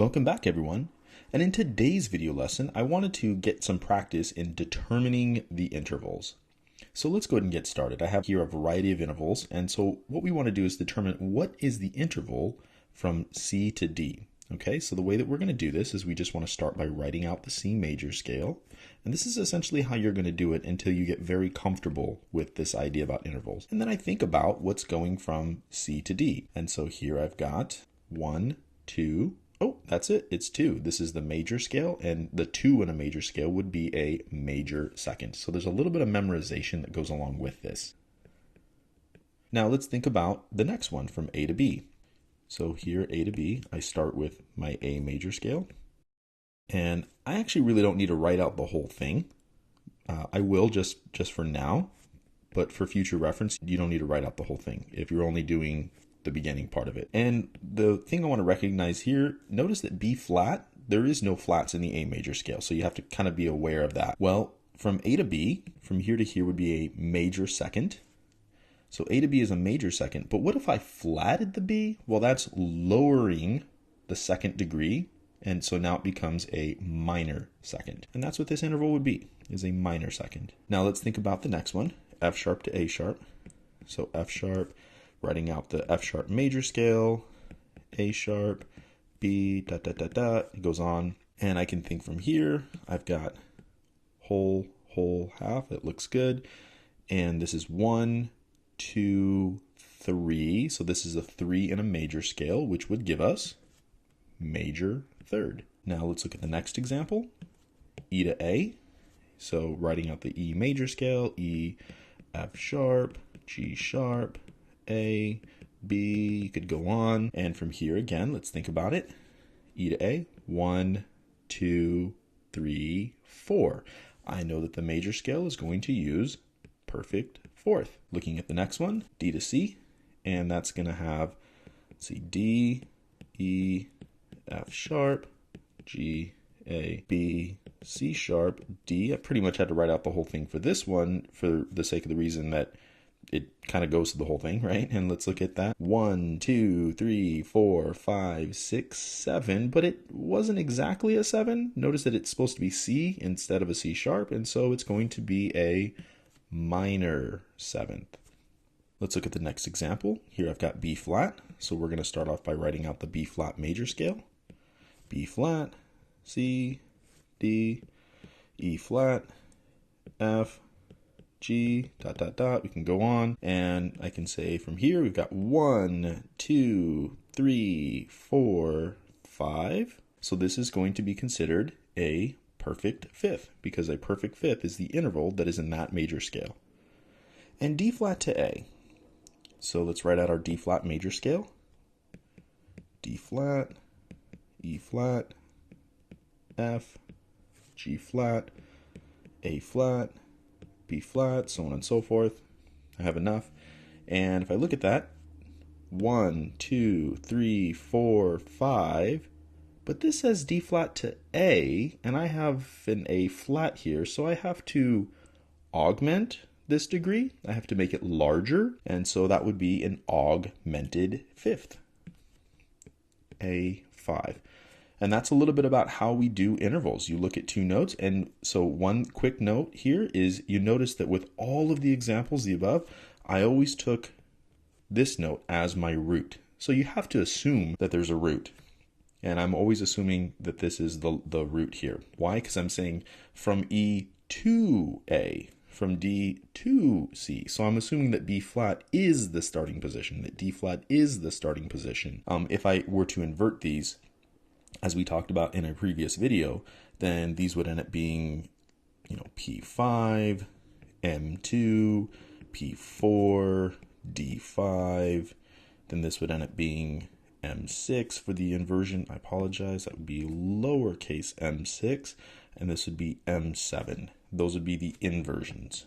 Welcome back, everyone. And in today's video lesson, I wanted to get some practice in determining the intervals. So let's go ahead and get started. I have here a variety of intervals, and so what we want to do is determine what is the interval from C to D. Okay, so the way that we're going to do this is we just want to start by writing out the C major scale. And this is essentially how you're going to do it until you get very comfortable with this idea about intervals. And then I think about what's going from C to D. And so here I've got 1, 2, oh, that's it. It's 2. This is the major scale, and the 2 in a major scale would be a major second. So there's a little bit of memorization that goes along with this. Now let's think about the next one from A to B. So here, A to B, I start with my A major scale. And I actually really don't need to write out the whole thing. I will just for now, but for future reference, you don't need to write out the whole thing if you're only doing the beginning part of it. And the thing I want to recognize here, notice that B flat, there is no flats in the A major scale. So you have to kind of be aware of that. Well, from A to B, from here to here would be a major second. So A to B is a major second, but what if I flatted the B? Well, that's lowering the second degree, and so now it becomes a minor second. And that's what this interval would be, is a minor second. Now let's think about the next one, F sharp to A sharp. So F sharp, writing out the F sharp major scale, A sharp, B, dot, dot, dot, dot, it goes on. And I can think from here, I've got whole, half, it looks good. And this is 1, 2, 3. So this is a 3 in a major scale, which would give us major third. Now let's look at the next example, E to A. So writing out the E major scale, E, F sharp, G sharp, A, B, you could go on. And from here again, let's think about it. E to A, 1, 2, 3, 4. I know that the major scale is going to use perfect fourth. Looking at the next one, D to C, and that's going to have, let's see, D, E, F sharp, G, A, B, C sharp, D. I pretty much had to write out the whole thing for this one for the sake of the reason that it kind of goes to the whole thing, right? And let's look at that. 1, 2, 3, 4, 5, 6, 7, but it wasn't exactly a 7. Notice that it's supposed to be C instead of a C sharp, and so it's going to be a minor seventh. Let's look at the next example. Here I've got B flat, so we're going to start off by writing out the B flat major scale. B flat, C, D, E flat, F, G, dot, dot, dot. We can go on, and I can say from here we've got 1, 2, 3, 4, 5. So this is going to be considered a perfect fifth, because a perfect fifth is the interval that is in that major scale. And D flat to A. So let's write out our D flat major scale. D flat, E flat, F, G flat, A flat, B flat, so on and so forth. I have enough. And if I look at that, 1, 2, 3, 4, 5, but this says D flat to A, and I have an A flat here, so I have to augment this degree. I have to make it larger, and so that would be an augmented fifth, A5. And that's a little bit about how we do intervals. You look at two notes, and so one quick note here is you notice that with all of the examples the above, I always took this note as my root. So you have to assume that there's a root. And I'm always assuming that this is the root here. Why? Because I'm saying from E to A, from D to C. So I'm assuming that B flat is the starting position, that D flat is the starting position. If I were to invert these, as we talked about in a previous video, then these would end up being, P5, M2, P4, D5. Then this would end up being M6 for the inversion. I apologize. That would be lowercase m6, and this would be M7. Those would be the inversions.